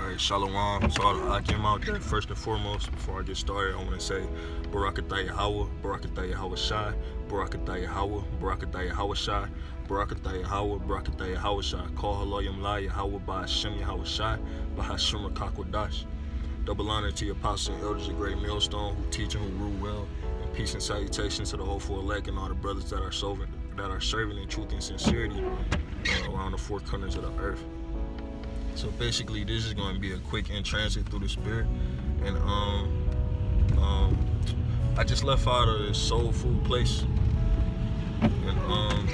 Alright, Shalom. So I came out there first and foremost. Before I get started, I want to say Barakatah Yahweh, Barakatah Yahweh Shai, Barakatah Yahweh, Barakatah Yahweh Shai, Barakatah Yahweh, Barakatah Yahweh Shai. Call Halayim La Yahweh by Hashem Yahweh Shai, by Hashem Rakakwadash. Double honor to your apostles and elders of Great Millstone who teach and who rule well. And peace and salutations to the hopeful elect and all the brothers that are serving in truth and sincerity around the four corners of the earth. So basically, this is going to be a quick in transit through the spirit, and I just left out of this soul food place, and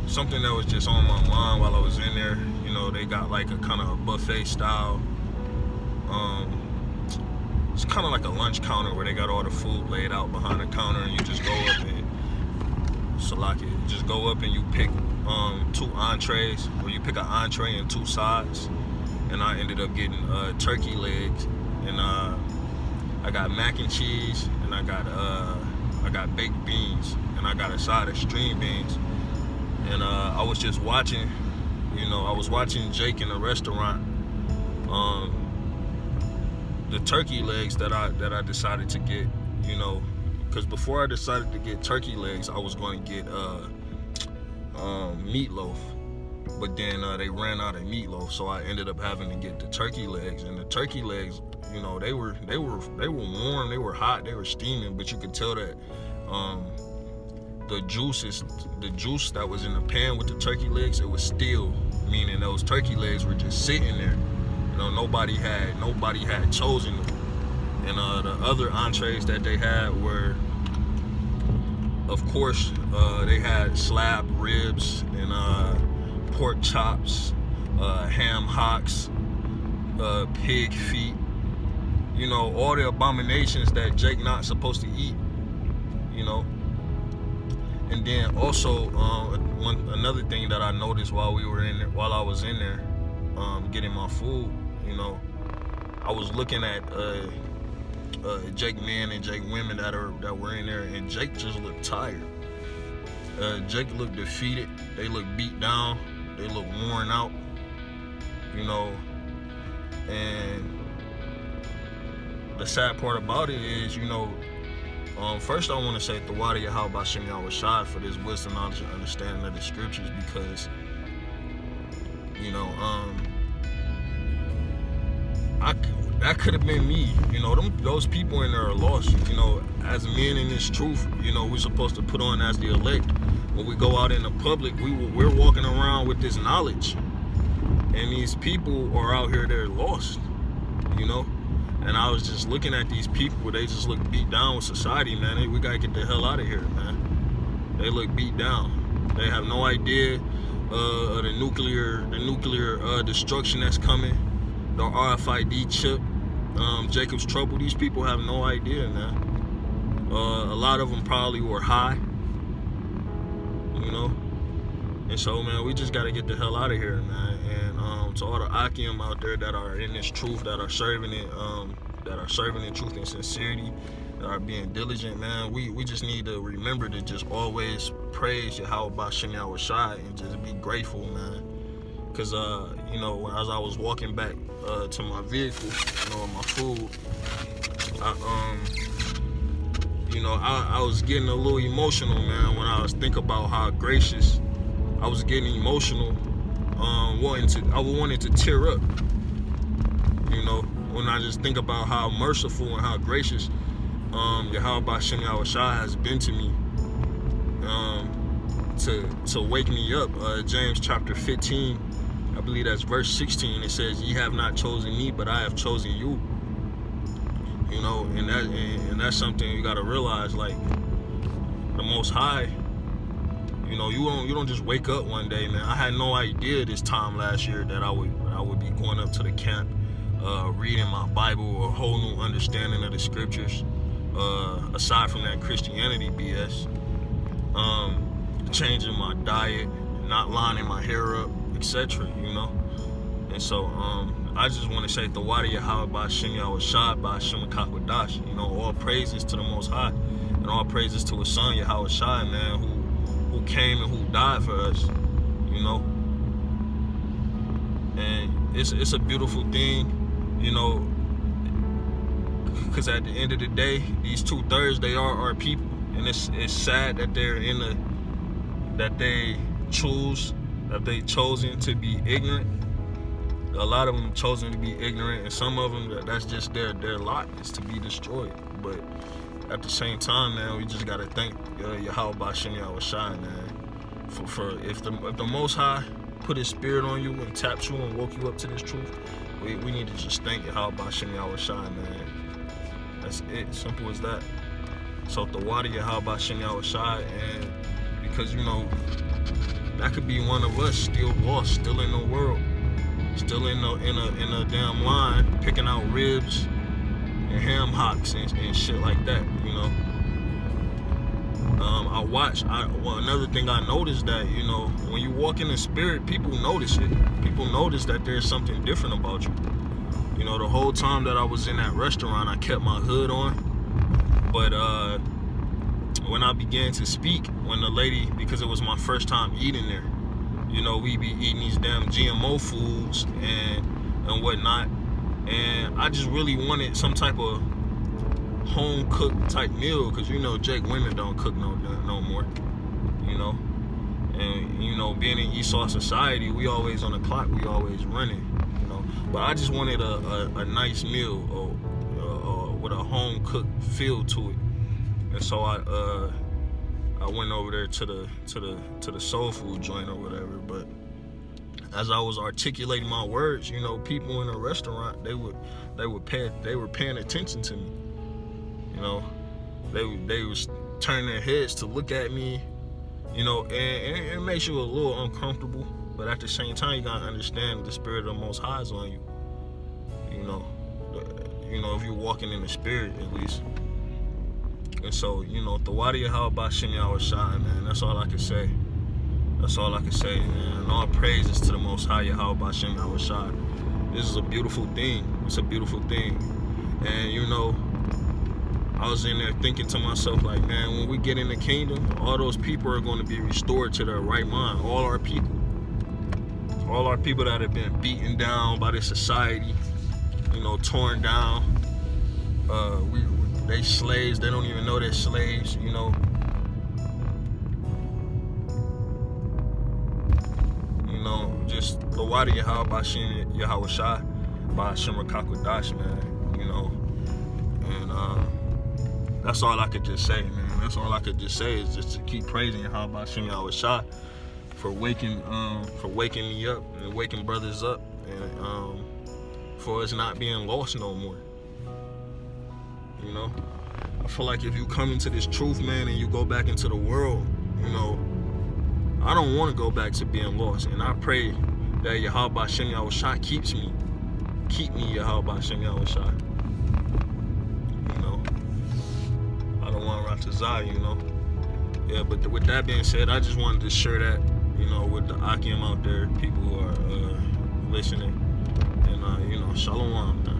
something that was just on my mind while I was in there. You know, they got like a kind of a buffet style. It's kind of like a lunch counter where they got all the food laid out behind the counter, and you just go up and you pick 2 entrees, or you pick an entree and 2 sides. And I ended up getting turkey legs, and I got mac and cheese, and I got baked beans, and I got a side of string beans. And I was just watching, I was watching Jake in the restaurant. The turkey legs that I decided to get, because before I decided to get turkey legs, I was going to get meatloaf, but then they ran out of meatloaf, so I ended up having to get the turkey legs. And the turkey legs, they were warm, they were hot, they were steaming, but you could tell that the juice that was in the pan with the turkey legs, it was still, meaning those turkey legs were just sitting there. Nobody had chosen them. And the other entrees that they had were, of course, they had slab ribs and pork chops, ham hocks, pig feet, all the abominations that Jake not supposed to eat, And then also, another thing that I noticed while I was in there, getting my food, I was looking at Jake men and Jake women that were in there, and Jake just looked tired. Jake looked defeated. They looked beat down. They looked worn out. And the sad part about it is, first I want to say Thawada Yahweh Bashem Yahweh Shai for this wisdom, knowledge, and understanding of the scriptures, because that could have been me. Those people in there are lost. As men in this truth, we're supposed to put on as the elect. When we go out in the public, we're walking around with this knowledge, and these people are out here, they're lost. And I was just looking at these people, they just look beat down with society, man. We gotta get the hell out of here, man. They look beat down. They have no idea of the nuclear destruction that's coming. The RFID chip, Jacob's trouble. These people have no idea, man. A lot of them probably were high, And so, man, we just gotta get the hell out of here, man. And to all the Akim out there that are in this truth, that are serving it, in truth and sincerity, that are being diligent, man. We just need to remember to just always praise Yahweh Bashem Yahweh Shai and just be grateful, man. Cause as I was walking back to my vehicle, my food, I was getting a little emotional, man, when I was thinking about how gracious. I was getting emotional, I wanted to tear up, when I just think about how merciful and how gracious Yahweh Bashem Yahweh Shai has been to me, to wake me up. James chapter 15, I believe that's verse 16. It says, "Ye have not chosen me, but I have chosen you." And that's something you gotta realize. Like, the Most High, you don't just wake up one day, man. I had no idea this time last year that I would be going up to the camp, reading my Bible, a whole new understanding of the scriptures, aside from that Christianity BS, changing my diet, not lining my hair up, etc. And so I just want to say Thawada Yahweh Bashem Yahweh Shai Bashem Rakakwadash. All praises to the Most High, and all praises to His Son Yahweh Shai, man, who came and who died for us. And it's a beautiful thing, you know, because at the end of the day, these 2/3 they are our people, and it's sad that they've chosen to be ignorant. A lot of them chosen to be ignorant, and some of them that's just their lot is to be destroyed. But at the same time, man, we just gotta thank Yahweh Ba'Shem Yahawashi, man, for if the Most High put His Spirit on you and tapped you and woke you up to this truth, we need to just thank Yahweh Ba'Shem Yahawashi, man. That's it, simple as that. So the water Yahweh Ba'Shem Yahawashi, and because you know that could be one of us still lost, still in the world, still in a damn line, picking out ribs and ham hocks and shit like that, you know. Another thing I noticed that, you know, when you walk in the spirit, people notice it. People notice that there's something different about you. You know, the whole time that I was in that restaurant, I kept my hood on. But when I began to speak, when the lady, because it was my first time eating there, you know, we be eating these damn GMO foods and whatnot. And I just really wanted some type of home cooked type meal, because you know Jake women don't cook no more, you know. And you know, being in Esau society, we always on the clock, we always running, you know. But I just wanted a nice meal with a home cooked feel to it. And so I went over there to the soul food joint or whatever. But as I was articulating my words, you know, people in the restaurant, they were paying attention to me. You know, they was turning their heads to look at me, you know, and it makes you a little uncomfortable. But at the same time, you gotta understand the Spirit of the Most High is on you. You know, if you're walking in the Spirit, at least. And so, you know, the Wadi Yahweh Ba'Shem Yahawashi, man, that's all I can say. That's all I can say, man. And all praises to the Most High Yahweh Ba'Shem Yahawashi. This is a beautiful thing. It's a beautiful thing. And, you know, I was in there thinking to myself, like, man, when we get in the kingdom, all those people are going to be restored to their right mind. All our people that have been beaten down by this society, you know, torn down. They slaves. They don't even know they're slaves, you know. You know, just the Wadi Yahweh Ba'Shem Yahawashi, Ba'Shem Rakakwadash, man. You know, and that's all I could just say, man. That's all I could just say is just to keep praising Yahweh Ba'Shem Yahawashi for waking me up and waking brothers up, and for us not being lost no more. You know, I feel like if you come into this truth, man, and you go back into the world, you know, I don't want to go back to being lost. And I pray that Yahweh Ba'Shem Yahawashi keep me Yahweh Ba'Shem Yahawashi. You know, I don't want to run to Zah, you know. Yeah, but with that being said, I just wanted to share that, you know, with the Akim out there, people who are listening. And, you know, Shalom, man.